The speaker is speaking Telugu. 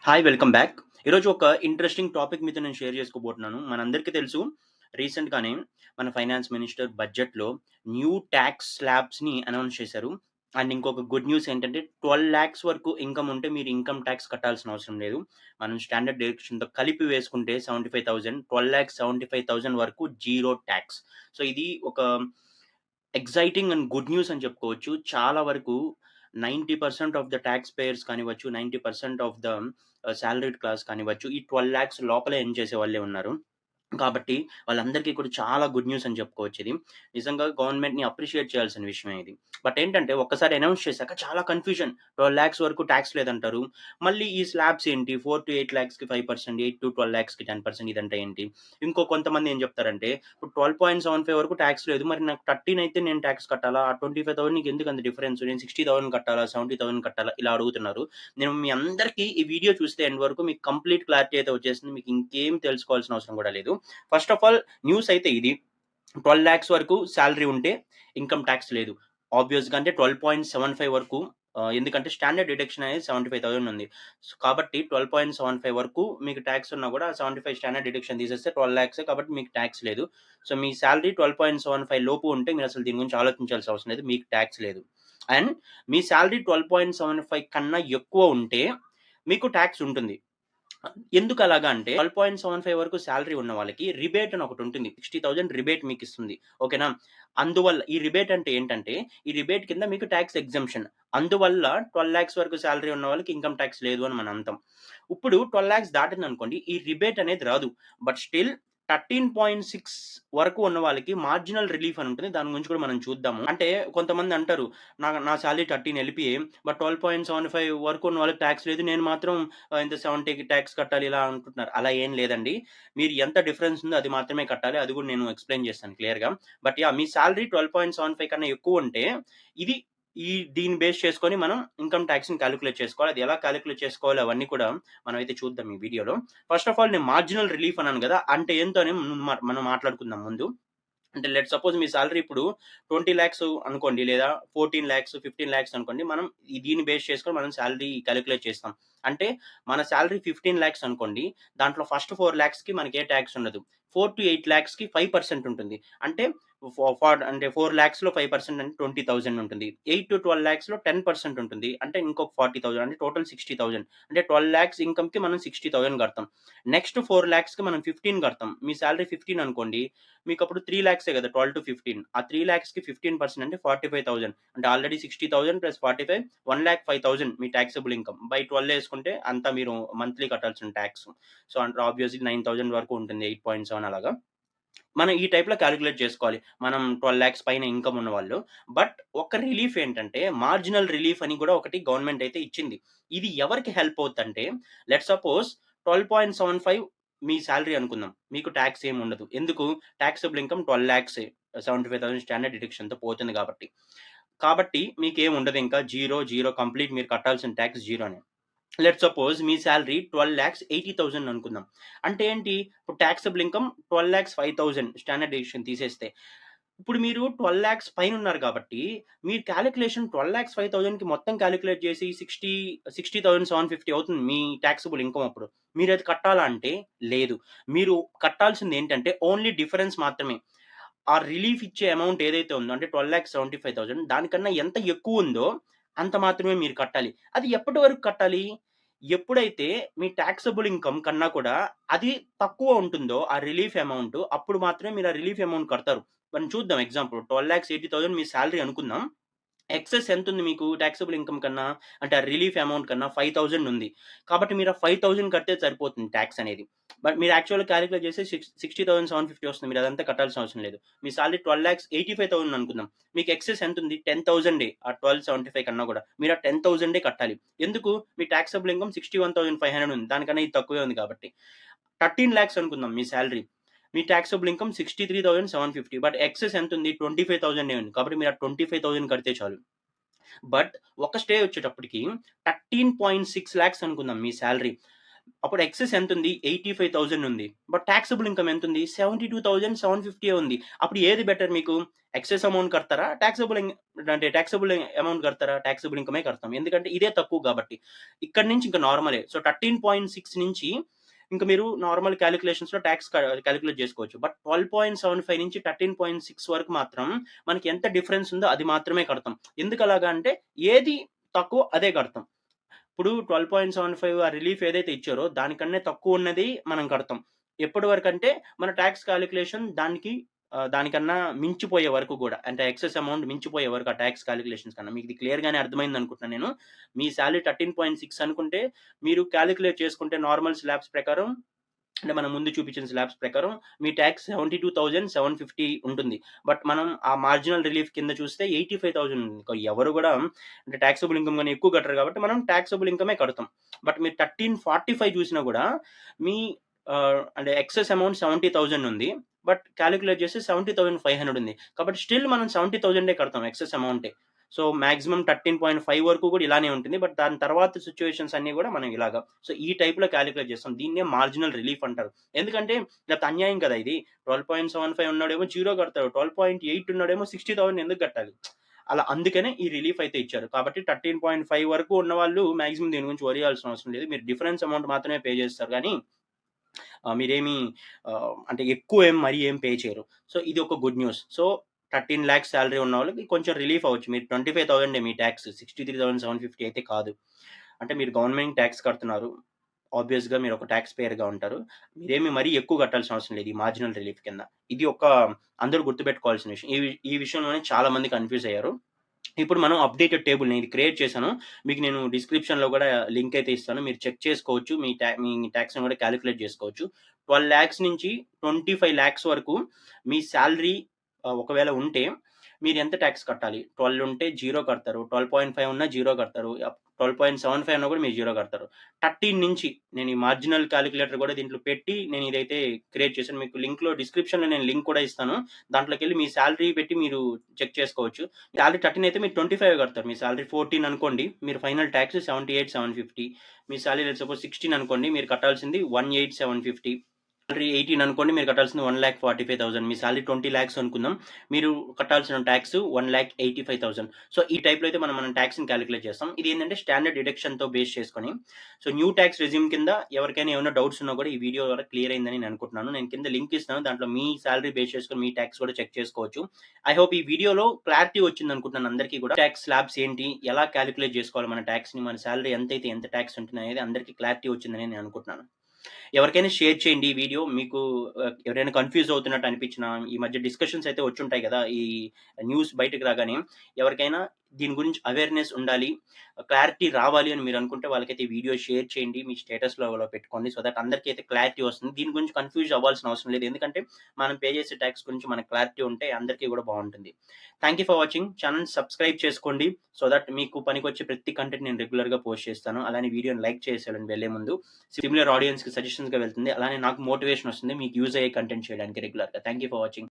హాయ్! Welcome back. ఈరోజు ఒక ఇంట్రెస్టింగ్ టాపిక్ మీతో నేను షేర్ చేసుకోబోతున్నాను. మనందరికీ తెలుసు రీసెంట్‌గానే మన ఫైనాన్స్ మినిస్టర్ బడ్జెట్‌లో న్యూ టాక్స్ స్లాబ్స్‌ని అనౌన్స్ చేశారు. అండ్ ఇంకొక గుడ్ న్యూస్ ఏంటంటే 12,00,000 వరకు ఇన్‌కమ్ ఉంటే మీరు ఇన్‌కమ్ టాక్స్ కట్టాల్సిన అవసరం లేదు. మనం స్టాండర్డ్ డీడక్షన్‌తో కలిపి వేసుకుంటే 75,000 12,75,000 వరకు జీరో టాక్స్. సో, ఇది ఒక ఎక్సైటింగ్ అండ్ గుడ్ న్యూస్ అని చెప్పుకోవచ్చు. చాలా వరకు 90% ఆఫ్ ద టాక్స్ పేయర్స్ కానివ్వచ్చు, 90% ఆఫ్ ద సాలరీడ్ క్లాస్ కానివ్వచ్చు, ఈ 12,00,000 లోపలే ఎర్న్ చేసే వాళ్ళే ఉన్నారు. కాబట్టి వాళ్ళందరికీ కూడా చాలా గుడ్ న్యూస్ అని చెప్పుకోవచ్చిది. నిజంగా గవర్నమెంట్‌ని అప్రిషియేట్ చేయాల్సిన విషయమే ఇది. బట్ ఏంటంటే ఒక్కసారి అనౌన్స్ చేశాక చాలా కన్‌ఫ్యూజన్. 12,00,000 వరకు టాక్స్ లేదంటారు. మళ్ళీ ఈ స్లాబ్స్ ఏంటి? 4-8,00,000కి 5%, 8-12,00,000కి 10% ఇదంటే ఏంటి? ఇంకో కొంతమంది ఏం చెప్తారంటే, ఇప్పుడు 12.75 వరకు టాక్స్ లేదు. మరి నాకు 13 అయితే నేను టాక్స్ కట్టాలా? ఆ 25,000 నీకెందుకు అంత డిఫరెన్స్? నేను 60,000 కట్టాలా? 70,000 కట్టాలా? ఇలా అడుగుతున్నారు. నేను మీ అందరికీ ఈ వీడియో చూస్తే ఎండ్ వరకు మీకు కంప్లీట్ క్లారిటీ అయితే వచ్చేసింది. మీకు ఇంకేం తెలుసుకోవాల్సిన అవసరం కూడా లేదు. ఫస్ట్ ఆఫ్ ఆల్ న్యూస్ అయితే ఇది. 12,00,000 వరకు సాలరీ ఉంటే ఇన్‌కమ్ టాక్స్ లేదు. ఆబ్వియస్‌గా అంటే 12.75 వరకు ఎందుకంటే స్టాండర్డ్ డిడక్షన్ అనేది 75,000 ఉంది. సో, కాబట్టి 12.75 వరకు మీకు టాక్స్ ఉన్నా కూడా 75 స్టాండర్డ్ డిడక్షన్ తీసేస్తే 12,00,000 కాబట్టి మీకు టాక్స్ లేదు. సో, మీ సాలరీ 12.75 లోపు ఉంటే మీరసలు దీని గురించి ఆలోచించాల్సిన అవసరం లేదు. మీకు టాక్స్ లేదు. అండ్ మీ సాలరీ 12.75 కన్నా ఎక్కువ ఉంటే మీకు టాక్స్ ఉంటుంది. ఎందుకలాగా అంటే 12.75 వరకు సాలరీ ఉన్న వాళ్ళకి రిబేట్ అని ఒకటుంటుంది. 60,000 రిబేట్ మీకిస్తుంది. ఓకేనా? అందువల్ల ఈ రిబేట్ అంటే ఏంటంటే, ఈ రిబేట్ కింద మీకు టాక్స్ ఎగ్జంప్షన్. అందువల్ల 12,00,000 వరకు సాలరీ ఉన్న వాళ్ళకి ఇన్‌కమ్ టాక్స్ లేదు అని మన అంతం. ఇప్పుడు 12,00,000 దాటిందనుకోండి, ఈ రిబేట్ అనేది రాదు. బట్ స్టిల్ 13.6 వరకు ఉన్న వాళ్ళకి మార్జినల్ రిలీఫ్ అని ఉంటుంది. దాని గురించి కూడా మనం చూద్దాము. అంటే కొంతమంది అంటారు, నా సాలరీ 13 ఎల్‌పీఏ బట్ 12.75 వరకు ఉన్న వాళ్ళకి టాక్స్ లేదు. నేను మాత్రం ఇంత 70కి టాక్స్ కట్టాలి ఇలా అనుకుంటున్నారు. అలా ఏం లేదండి. మీరు ఎంత డిఫరెన్స్ ఉందో అది మాత్రమే కట్టాలి. అది కూడా నేను ఎక్స్‌ప్లెయిన్ చేస్తాను క్లియర్‌గా. But yeah! మీ సాలరీ 12.75 కన్నా ఎక్కువుంటే ఇది దీన్ని బేస్ చేసుకొని మనం ఇన్‌కమ్ టాక్స్‌ని కాలిక్యులేట్ చేసుకోవాలి. అది ఎలా కాలిక్యులేట్ చేసుకోవాలో అవన్నీ కూడా మనమైతే చూద్దాం ఈ వీడియోలో. ఫస్ట్ ఆఫ్ ఆల్ నేను మార్జినల్ రిలీఫ్ అన్నాను గదా! అంటే ఏంటో అని మనం మాట్లాడుకుందాం ముందు. అంటే లెట్స్ సపోజ్ మీ సాలరీ ఇప్పుడు 20,00,000 అనుకోండి లేదా 14,00,000, 15,00,000 అనుకోండి. మనం దీన్ని బేస్ చేసుకొని మనం సాలరీ కాలిక్యులేట్ చేస్తాం. అంటే మన సాలరీ 15,00,000 అనుకోండి. దాంట్లో ఫస్ట్ 4,00,000కి మనకి ఏ టాక్స్ ఉండదు. 4-8,00,000కి 5% ఉంటుంది. అంటే అంటే 4,00,000లో 5% అంటే 20,000 ఉంటుంది. 8-12,00,000లో 10% ఉంటుంది. అంటే ఇంకొక 40,000 అంటే టోటల్ 60,000 అంటే 12,00,000 ఇన్‌కమ్‌కి మనం 60,000 కడతాం. నెక్స్ట్ 4,00,000కి మనం 15 కడతాం. మీ సాలరీ 15 అనుకోండి. మీకప్పుడు 3,00,000 కదా! 12-15 ఆ 3,00,000కి 15% అంటే 45,000 అంటే already 60,000 plus 45 1,05,000 me taxable income. By 12 యేసుకుంటే అంతా మీరు మంత్లీ కట్టాల్సిన టాక్స్. సో, అంటే ఆబ్వియస్‌లీ 9,000 వరకు ఉంటుంది. 8.7 అలాగా. మనం ఈ టైప్‌లో కాలిక్యులేట్ చేసుకోవాలి. మనం 12,00,000 పైన ఇన్‌కమ్ ఉన్నవాళ్ళు. బట్ ఒక రిలీఫ్ ఏంటంటే మార్జినల్ రిలీఫ్ అని కూడా ఒకటి గవర్నమెంట్ అయితే ఇచ్చింది. ఇది ఎవరికి హెల్ప్ అవుద్దంటే లెట్స్ సపోజ్ 12.75 మీ సాలరీ అనుకుందాం. మీకు టాక్స్ ఏమి ఉండదు. ఎందుకు? టాక్సబుల్ ఇన్‌కమ్ 12,00,000 75,000 స్టాండర్డ్ డిడక్షన్‌తో పోతుంది కాబట్టి. కాబట్టి మీకేం ఉండదు ఇంకా జీరో కంప్లీట్ మీరు కట్టాల్సిన టాక్స్ జీరోనే. లెట్స్ సపోజ్ మీ సాలరీ 12,80,000 అనుకుందాం. అంటే ఏంటి? ఇప్పుడు టాక్సబుల్ ఇన్‌కమ్ 12,05,000 స్టాండర్డ్ డీవియేషన్ తీసేస్తే. ఇప్పుడు మీరు 12,00,000 పైనున్నారు కాబట్టి, మీరు కాలిక్యులేషన్ 12,05,000కి మొత్తం కాలిక్యులేట్ చేసి 60,750 అవుతుంది మీ టాక్సబుల్ ఇన్‌కమ్ అప్పుడు. మీరది కట్టాలా అంటే లేదు. మీరు కట్టాల్సిందేంటంటే ఓన్లీ డిఫరెన్స్ మాత్రమే. ఆ రిలీఫ్ ఇచ్చే అమౌంట్ ఏదైతే ఉందో అంటే 12,75,000 దానికన్నా ఎంత ఎక్కువుందో అంత మాత్రమే మీరు కట్టాలి. అది ఎప్పటి వరకు కట్టాలి? ఎప్పుడైతే మీ టాక్సబుల్ ఇన్‌కమ్ కన్నా కూడా అది తక్కువ ఉంటుందో ఆ రిలీఫ్ అమౌంట్ అప్పుడు మాత్రమే మీరు ఆ రిలీఫ్ అమౌంట్ కడతారు. మనం చూద్దాం ఎగ్జాంపుల్ 12,80,000 మీ సాలరీ అనుకుందాం. ఎక్సెస్ ఎంతుంది మీకు టాక్సబుల్ ఇన్‌కమ్ కన్నా? అంటే ఆ రిలీఫ్ అమౌంట్ కన్నా 5,000 ఉంది. కాబట్టి మీరు ఆ 5,000 కడితే సరిపోతుంది టాక్స్ అనేది. బట్ మీరు యాక్చువల్‌గా కాలిక్యులేట్ చేస్తే 60,750 వస్తుంది. మీరు అదంతా కట్టాల్సిన అవసరం లేదు. మీ సాలరీ 12,85,000 అనుకుందాం. మీకు ఎక్సెస్ ఎంతుంది? 10,000 ఆ 12,75 కన్నా కూడా. మీరు ఆ 10,000 కట్టాలి. ఎందుకు? మీ టాక్సబుల్ ఇన్‌కమ్ 61,500 ఉంది. దానికన్నా ఇది తక్కువే ఉంది కాబట్టి. 13,00,000 అనుకుందాం మీ సాలరీ. మీ టాక్సబుల్ ఇన్‌కమ్ 63,750 బట్ ఎక్సెస్ ఎంతుంది? 25,000 ఉంది. కాబట్టి మీరు ఆ 25,000 కడితే చాలు. బట్ ఒక స్టేజ్ వచ్చేటప్పటికి 13.6 లాక్స్ అనుకుందాం మీ సాలరీ. అప్పుడు ఎక్సెస్ ఎంతుంది? 85,000 ఉంది. బట్ టాక్సబుల్ ఇన్‌కమ్ ఎంతుంది? 72,750 ఉంది. అప్పుడు ఏది బెటర్ మీకు? ఎక్సెస్ అమౌంట్ కడతారా? టాక్సబుల్ అమౌంట్ కడతారా? టాక్సబుల్ ఇన్‌కమే కడతాం. ఎందుకంటే ఇదే తక్కువ కాబట్టి. ఇక్కడి నుంచి ఇంక నార్మలే. సో, 13.6 నుంచి ఇంక మీరు నార్మల్ క్యాలిక్యులేషన్స్‌లో కాలిక్యులేట్ చేసుకోవచ్చు. బట్ 12.75 నుంచి 13.6 వరకు మాత్రం మనకి ఎంత డిఫరెన్స్ ఉందో అది మాత్రమే కడతాం. ఎందుకలాగా అంటే ఏది తక్కువ అదే కడతాం. ఇప్పుడు 12.75 ఆ రిలీఫ్ ఏదైతే ఇచ్చారో దానికన్నా తక్కువ ఉన్నది మనం కడతాం. ఎప్పటి వరకంటే మన టాక్స్ కాలిక్యులేషన్ దానికన్నా మించిపోయే వరకు గూడా. అంటే ఎక్సెస్ అమౌంట్ మించిపోయే వరకు ఆ టాక్స్ కాలిక్యులేషన్స్ కన్నా. మీకు ఇది క్లియర్‌గానే అర్థమైందనుకుంటున్నాను నేను. మీ సాలరీ 13.6 అనుకుంటే మీరు కాలిక్యులేట్ చేసుకుంటే నార్మల్ స్లాబ్స్ ప్రకారం అంటే మనం ముందు చూపించిన స్లాబ్స్ ప్రకారం మీ టాక్స్ 72,750 ఉంటుంది. బట్ మనం ఆ మార్జినల్ రిలీఫ్ కింద చూస్తే 85,000 ఉంది. ఎవరు గూడా అంటే టాక్సబుల్ ఇన్‌కమ్ గాని ఎక్కువ కట్టరు కాబట్టి మనం టాక్సబుల్ ఇన్‌కమే కడతాం. బట్ మీరు 1345 చూసినా గూడా మీ అంటే ఎక్సెస్ అమౌంట్ 70,000 ఉంది. బట్ కాలిక్యులేట్ చేస్తే 70,500 ఉంది. కాబట్టి స్టిల్ మనం 70,000 కడతాం ఎక్సెస్ అమౌంటే. సో, మాక్సిమం 13.5 వరకు కూడా ఇలానే ఉంటుంది. బట్ దాని తర్వాత సిట్యుయేషన్స్ అన్నీ గూడా మనం ఇలాగా. సో, ఈ టైప్‌లో కాలిక్యులేట్ చేస్తాం. దీన్నే మార్జినల్ రిలీఫ్ అంటారు. ఎందుకంటే లేకపోతే అన్యాయం కదా ఇది. 12.75 ఉన్నోడేమో 0 కడతాడు. 12.8 ఉన్నోడేమో 60,000 ఎందుకు కట్టాలి? అలా అందుకనే ఈ రిలీఫ్ అయితే ఇచ్చారు. కాబట్టి 13.5 వరకు ఉన్నవాళ్ళు మాక్సిమం దీని గురించి వరీ అవ్వాల్సిన అవసరం లేదు. మీరు డిఫరెన్స్ అమౌంట్ మాత్రమే పే చేస్తారు గానీ మీరేమి అంటే ఎక్కువ మరీ ఏం పే చేయరు. సో, ఇది ఒక గుడ్ న్యూస్. సో, 13,00,000 సాలరీ ఉన్నవాళ్ళకి కొంచెం రిలీఫ్ అవ్వచ్చు. మీరు 25,000 మీ టాక్స్. 63,750 అయితే కాదు. అంటే మీరు గవర్నమెంట్ టాక్స్ కడుతున్నారు. ఆబ్వియస్‌గా మీరు ఒక టాక్స్ పేయర్‌గా ఉంటారు. మీరేమి మరీ ఎక్కువ కట్టాల్సిన అవసరం లేదు. ఈ మార్జినల్ రిలీఫ్ కింద. ఇది ఒక అందరూ గుర్తుపెట్టుకోవాల్సిన విషయం. ఈ విషయంలోనే చాలా మంది కన్‌ఫ్యూజ్ అయ్యారు. ఇప్పుడు మనం అప్డేటెడ్ టేబుల్ నేను ఇది క్రియేట్ చేశాను. మీకు నేను డిస్క్రిప్షన్‌లో గూడా లింక్ అయితే ఇస్తాను. మీరు చెక్ చేసుకోవచ్చు. మీ టాక్స్‌ని గూడా కాలిక్యులేట్ చేసుకోవచ్చు. 12,00,000 నుంచి 25,00,000 వరకు మీ సాలరీ ఒకవేళ ఉంటే మీరెంత టాక్స్ కట్టాలి? 12 ఉంటే 0 కడతారు. 12.5 ఉన్నా 0 కడతారు. 12.75 ఉన్నా కూడా మీరు 0 కడతారు. 13 నుంచి నేను ఈ మార్జినల్ కాలిక్యులేటర్ కూడా దీంట్లో పెట్టి నేను ఇదైతే క్రియేట్ చేశాను. మీకు లింక్‌లో డిస్క్రిప్షన్‌లో నేను లింక్ కూడా ఇస్తాను. దాంట్లోకెళ్ళి మీ సాలరీ పెట్టి మీరు చెక్ చేసుకోవచ్చు. సాలరీ 13 అయితే మీరు 25 కడతారు. మీ సాలరీ 14 అనుకోండి. మీరు final talks 78,750. Me salary let's suppose 16 అనుకోండి. మీరు కట్టాల్సింది 18,750. సాలరీ 18 అనుకోండి. మీరు కట్టాల్సింది 1,45,000. మీ సాలరీ 20,00,000 అనుకుందాం. మీరు కట్టాల్సిన టాక్స్ 1,85,000. సో, ఈ టైప్‌లో అయితే మనం టాక్స్‌ని కాలిక్యులేట్ చేస్తాం. ఇది ఏంటంటే స్టాండర్డ్ డిడక్షన్‌తో బేస్ చేసుకొని సో, న్యూ టాక్స్ రెజ్యూమ్ కింద ఎవరికైనా ఏమైనా డౌట్స్ ఉన్నా కూడా ఈ వీడియో ద్వారా క్లియర్ అయిందని నేను అనుకుంటున్నాను. నేను కింద లింక్ ఇస్తాను. దాంట్లో మీ సాలరీ బేస్ చేసుకొని మీ టాక్స్ కూడా చెక్ చేసుకోవచ్చు. ఐ హోప్ ఈ వీడియోలో క్లారిటీ వచ్చిందనుకుంటున్నాను అందరికీ కూడా. టాక్స్ స్లాబ్స్ ఏంటి? ఎలా కాలిక్యులేట్ చేసుకోవాలి మన టాక్స్‌ని? మన సాలరీ ఎంతైతే ఎంత టాక్స్ ఉంటుందనేది అందరికీ క్లారిటీ వచ్చిందని నేను అనుకుంటున్నాను. ఎవరికైనా షేర్ చేయండి ఈ వీడియో. మీకు ఎవరైనా కన్‌ఫ్యూజ్ అవుతున్నట్టు అనిపించినా, ఈ మధ్య డిస్కషన్స్ అయితే వచ్చుంటాయి గదా! ఈ న్యూస్ బయటకి రాగానే ఎవరికైనా దీని గురించి అవేర్‌నెస్ ఉండాలి, క్లారిటీ రావాలి అని మీరనుకుంటే వాళ్ళకైతే ఈ వీడియో షేర్ చేయండి. మీ స్టేటస్‌లో పెట్టుకోండి. సో దట్ అందరికీ అయితే క్లారిటీ వస్తుంది. దీని గురించి కన్‌ఫ్యూజ్ అవ్వాల్సిన అవసరం లేదు. ఎందుకంటే మనం పే చేసే టాక్స్ గురించి మనకు క్లారిటీ ఉంటే అందరికీ కూడా బావుంటుంది. Thank you for watching. ఛానెల్‌ని సబ్స్క్రైబ్ చేసుకోండి. సో దట్ మీకు పనికొచ్చే ప్రతి కంటెంట్ నేను రెగ్యులర్‌గా పోస్ట్ చేస్తాను. అలానే వీడియోని లైక్ చేసేయండి వెళ్ళే ముందు. సిమిలర్ ఆడియన్స్‌కి సజెషన్స్‌గా వెళ్తుంది. అలానే నాకు మోటివేషన్ వస్తుంది. మీకు యూజ్ అయ్యే కంటెంట్ చేయడానికి రెగ్యులర్‌గా. Thank you for watching.